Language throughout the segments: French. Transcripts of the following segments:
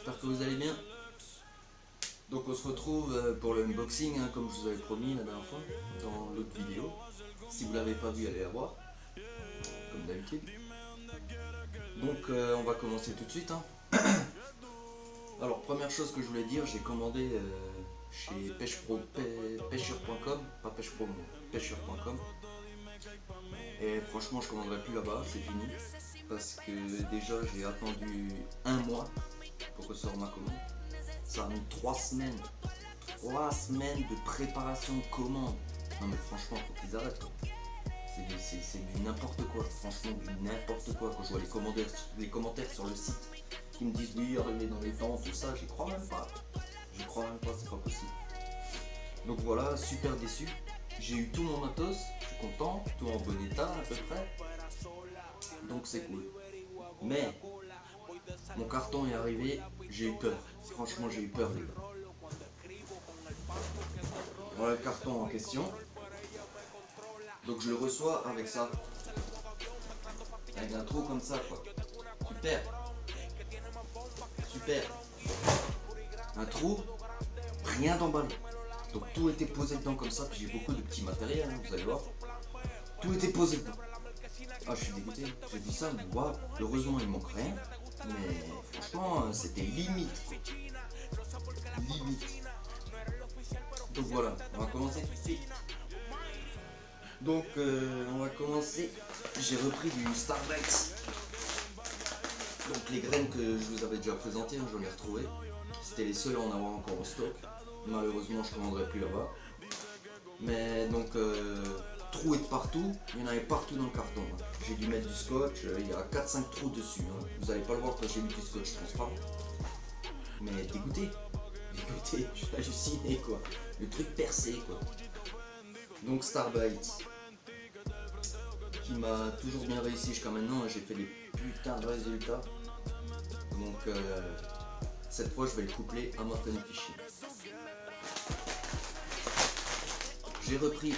j'espère que vous allez bien. Donc on se retrouve pour le unboxing, hein, comme je vous avais promis la dernière fois, dans l'autre vidéo. Si vous l'avez pas vu, allez la voir, comme d'habitude. Donc on va commencer tout de suite. Hein. Alors première chose que je voulais dire, j'ai commandé chez pêcheur.com, pas pêche-pro, pêcheur.com. Et franchement je commanderai plus là-bas, c'est fini. Parce que déjà j'ai attendu un mois pour recevoir ma commande. Ça a mis 3 semaines. 3 semaines de préparation de commande. Non mais franchement faut qu'ils arrêtent. C'est du n'importe quoi, franchement du n'importe quoi. Quand je vois les commentaires sur le site qui me disent oui, arriver dans les temps, tout ça, j'y crois même pas. J'y crois même pas, c'est pas possible. Donc voilà, super déçu. J'ai eu tout mon matos, je suis content, tout en bon état à peu près. Donc c'est cool. Mais mon carton est arrivé, j'ai eu peur. Franchement j'ai eu peur les gars. Voilà le carton en question. Donc je le reçois avec ça. Avec un trou comme ça quoi. Super. Super. Un trou, rien d'emballé. Donc tout était posé dedans comme ça. Puis j'ai beaucoup de petits matériels, hein, vous allez voir. Tout était posé dedans. Ah je suis dégoûté. J'ai vu ça, mais waouh. Heureusement il manque rien. Mais franchement c'était limite quoi. Limite. Donc voilà, on va commencer tout de suite. Donc on va commencer. J'ai repris du Starbucks. Donc les graines que je vous avais déjà présentées, hein, j'en ai retrouvé. C'était les seuls à en avoir encore en stock. Malheureusement je ne commanderai plus là-bas. Mais donc troués de partout, il y en avait partout dans le carton. Hein. J'ai dû mettre du scotch, il y a 4-5 trous dessus. Hein. Vous n'allez pas le voir quand j'ai mis du scotch transparent. Mais dégoûté. Dégoûté, je suis halluciné quoi. Le truc percé quoi. Donc Starbucks, qui m'a toujours bien réussi jusqu'à maintenant, j'ai fait des putains de résultats. Donc cette fois je vais le coupler à ma Fun Fishing. J'ai repris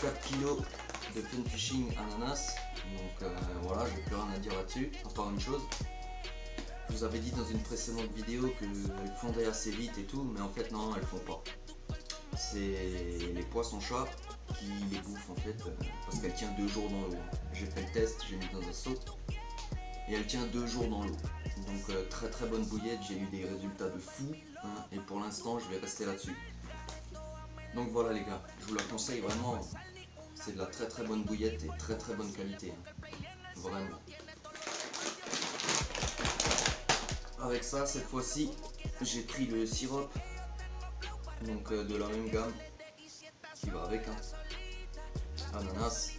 4 kg de Fun Fishing ananas. Donc voilà, j'ai plus rien à dire là-dessus, à part une chose. Je vous avais dit dans une précédente vidéo qu'elles fondaient assez vite et tout, mais en fait non, elles font pas. C'est les poissons-chats qui les bouffent en fait, parce qu'elle tient 2 jours dans l'eau. J'ai fait le test, j'ai mis dans un seau, et elle tient 2 jours dans l'eau. Donc très très bonne bouillette, j'ai eu des résultats de fou, hein, et pour l'instant je vais rester là-dessus. Donc voilà les gars, je vous la conseille vraiment, c'est de la très très bonne bouillette et très très bonne qualité, hein. Vraiment. Avec ça, cette fois-ci, j'ai pris le sirop, donc de la même gamme, qui va avec, hein. Ananas,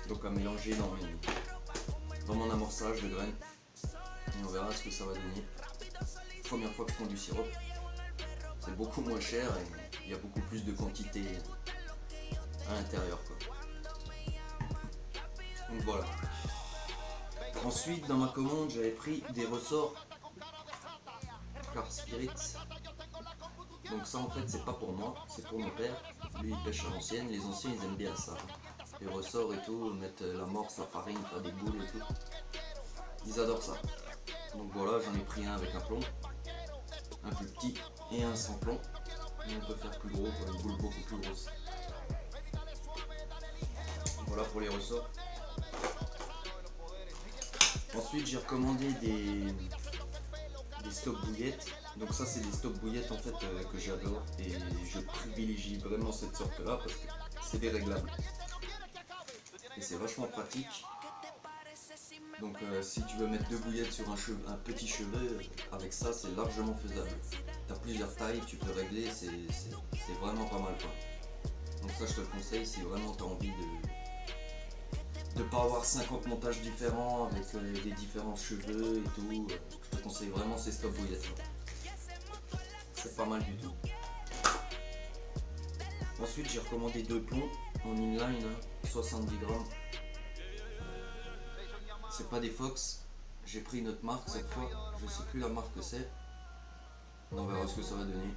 donc à mélanger dans mon amorçage de graines, et on verra ce que ça va donner. Première fois que je prends du sirop, c'est beaucoup moins cher et il y a beaucoup plus de quantité à l'intérieur quoi. Donc voilà. Ensuite dans ma commande j'avais pris des ressorts Car Spirit. Donc ça en fait c'est pas pour moi, c'est pour mon père. Lui il pêche à l'ancienne, les anciens ils aiment bien ça. Les ressorts et tout, mettre l'amorce, la farine, faire des boules et tout. Ils adorent ça. Donc voilà, j'en ai pris un avec un plomb, un plus petit et un sans plomb. Et on peut faire plus gros, quoi, une boule beaucoup plus grosse. Voilà pour les ressorts. Ensuite j'ai recommandé des stocks bouillettes. Donc ça c'est des stocks bouillettes en fait que j'adore et je privilégie vraiment cette sorte là parce que c'est dérréglable. Et c'est vachement pratique. Donc si tu veux mettre 2 bouillettes sur un petit cheveu, avec ça c'est largement faisable. Tu as plusieurs tailles, tu peux régler, c'est vraiment pas mal quoi. Donc ça je te le conseille si vraiment tu as envie de pas avoir 50 montages différents avec des différents cheveux et tout. Je te conseille vraiment ces stop bouillettes. C'est pas mal du tout. Ensuite j'ai recommandé 2 plombs en inline, hein, 70 grammes. C'est pas des Fox, j'ai pris une autre marque cette fois, je sais plus la marque que c'est. On verra ce que ça va donner.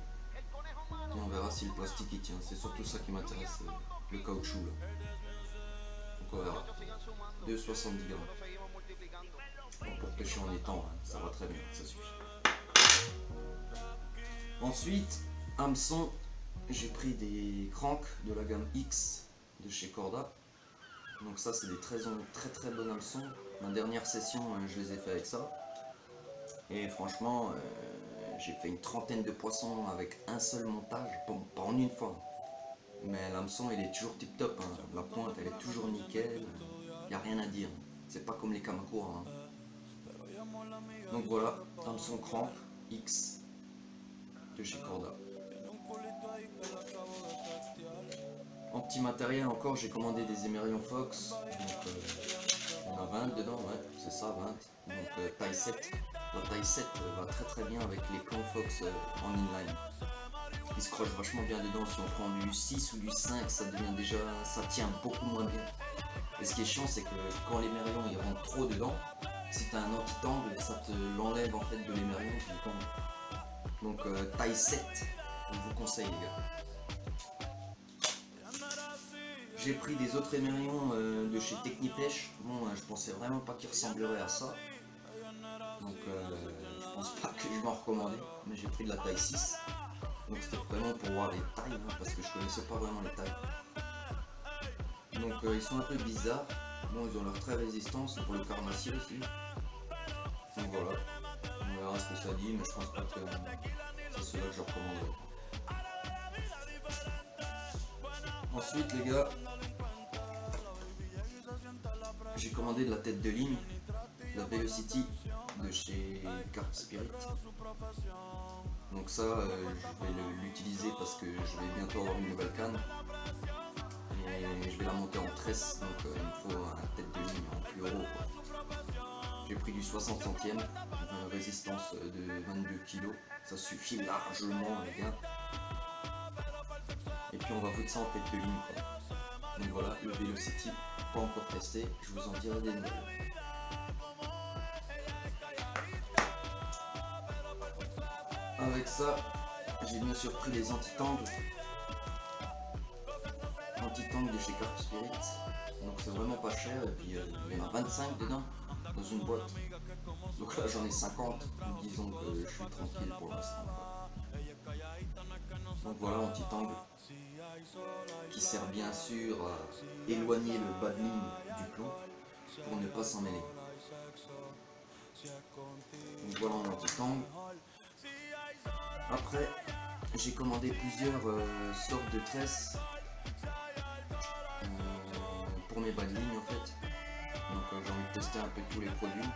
Et on verra si le plastique il tient, c'est surtout ça qui m'intéresse, le caoutchouc là. Donc on verra. 2,70 grammes. Bon, pour pêcher en étang, hein, ça va très bien, ça suffit. Ensuite, hameçon, j'ai pris des cranks de la gamme X de chez Corda. Donc ça c'est des très bonnes hameçons. Ma dernière session je les ai fait avec ça. Et franchement j'ai fait une trentaine de poissons avec un seul montage, bon pas en une fois. Mais l'hameçon il est toujours tip top, hein. La pointe elle est toujours nickel, il n'y a rien à dire. C'est pas comme les Kamakura. Hein. Donc voilà, hameçon crank X de chez Corda. En petit matériel encore, j'ai commandé des émerillons Fox, donc on a 20 dedans, ouais, c'est ça, 20, donc taille 7. La taille 7 va très bien avec les plans Fox en inline. Il se croche vachement bien dedans, si on prend du 6 ou du 5, ça devient déjà, ça tient beaucoup moins bien. Et ce qui est chiant, c'est que quand l'émerillon il rentre trop dedans, si tu as un anti-tangle, ça te l'enlève en fait de l'émerillon qui tombe. Donc taille 7, on vous conseille les gars. J'ai pris des autres émerillons de chez Technipêche. Bon, je pensais vraiment pas qu'ils ressembleraient à ça. Donc je pense pas que je m'en recommandais. Mais j'ai pris de la taille 6. Donc c'était vraiment pour voir les tailles, hein, parce que je connaissais pas vraiment les tailles. Donc ils sont un peu bizarres. Bon, ils ont leur très résistance pour le carnassier aussi. Donc voilà. On verra ce que ça dit, mais je pense pas que c'est ceux-là que je recommanderais. Ensuite les gars, j'ai commandé de la tête de ligne, la Velocity de chez Carp Spirit. Donc ça, je vais l'utiliser parce que je vais bientôt avoir une nouvelle canne. Et je vais la monter en tresse, donc il me faut une tête de ligne en plus gros. J'ai pris du 60 centièmes, une résistance de 22 kg. Ça suffit largement les gars. Et puis on va foutre ça en tête de ligne quoi. Donc voilà, le Velocity, pas encore testé, je vous en dirai des nouvelles. Avec ça, j'ai bien sûr pris les anti-tangles. Anti-tangles de chez Carp Spirit. Donc c'est vraiment pas cher, et puis il y en a 25 dedans, dans une boîte. Donc là j'en ai 50, disons que je suis tranquille pour l'instant. Donc voilà, anti-tangle qui sert bien sûr à éloigner le bas de ligne du plomb pour ne pas s'en mêler. Donc voilà en anti-tangle. Après, j'ai commandé plusieurs sortes de tresses pour mes bas de ligne en fait. Donc j'ai envie de tester un peu tous les produits.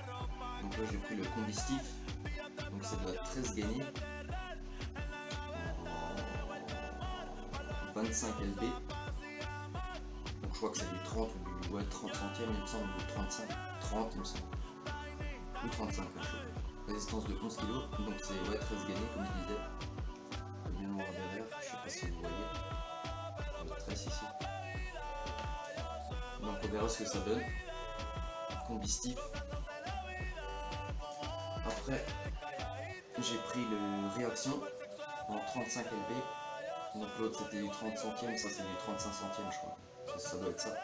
Donc là j'ai pris le Combistif, donc c'est de la tresse gainée. 25 LB, donc je crois que c'est du 30 ou du 30 centièmes il me semble, ou 35, 30 il me semble, ou 35 résistance de 11 kg, donc c'est 13 gainé comme je disais. Je vais bien voir derrière, je sais pas si vous voyez, la tresse ici. Donc on verra ce que ça donne. Combistif. Après j'ai pris le Réaction en 35 LB. Donc l'autre c'était du 30 centièmes, ça c'est du 35 centièmes je crois, ça doit être ça.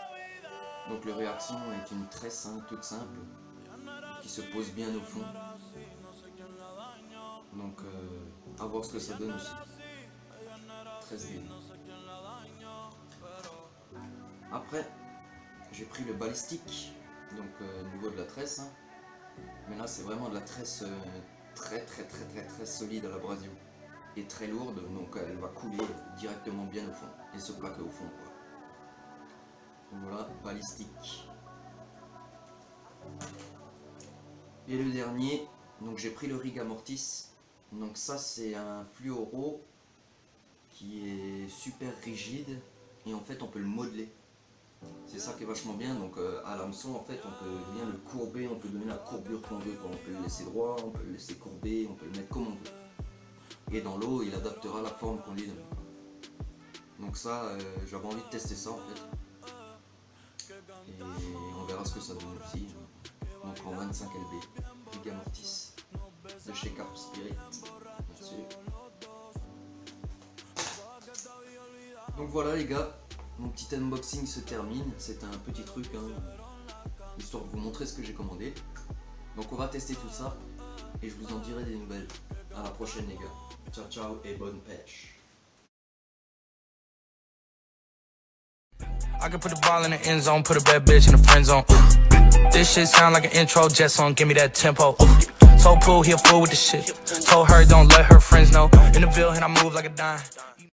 Donc le Réaction est une tresse hein, toute simple, qui se pose bien au fond. Donc à voir ce que ça donne aussi. Tresse gainée. Après j'ai pris le balistique, donc au niveau de la tresse. Hein. Mais là c'est vraiment de la tresse très solide à l'abrasion. Et très lourde, donc elle va couler directement bien au fond et se plaquer au fond quoi. Donc voilà, balistique. Et le dernier, donc j'ai pris le Rig Mortis. Donc ça c'est un fluoro qui est super rigide et en fait on peut le modeler. C'est ça qui est vachement bien, donc à l'hameçon en fait on peut bien le courber, on peut donner la courbure qu'on veut, on peut le laisser droit, on peut le laisser courber, on peut le mettre comme on veut. Et dans l'eau il adaptera la forme qu'on lui donne. Donc ça j'avais envie de tester ça en fait. Et on verra ce que ça donne aussi. Donc en 25 LB, Rig Mortis de chez Carp Spirit. Donc voilà les gars, mon petit unboxing se termine. C'était un petit truc hein, histoire de vous montrer ce que j'ai commandé. Donc on va tester tout ça et je vous en dirai des nouvelles. À la prochaine les gars. Ciao ciao et bonne pêche. I can put the ball in the end zone, put a bad bitch in the friend zone. This shit sound like an intro jet song, give me that tempo. Told Pooh he a fool with the shit. Told her don't let her friends know. In the Ville and I move like a dime.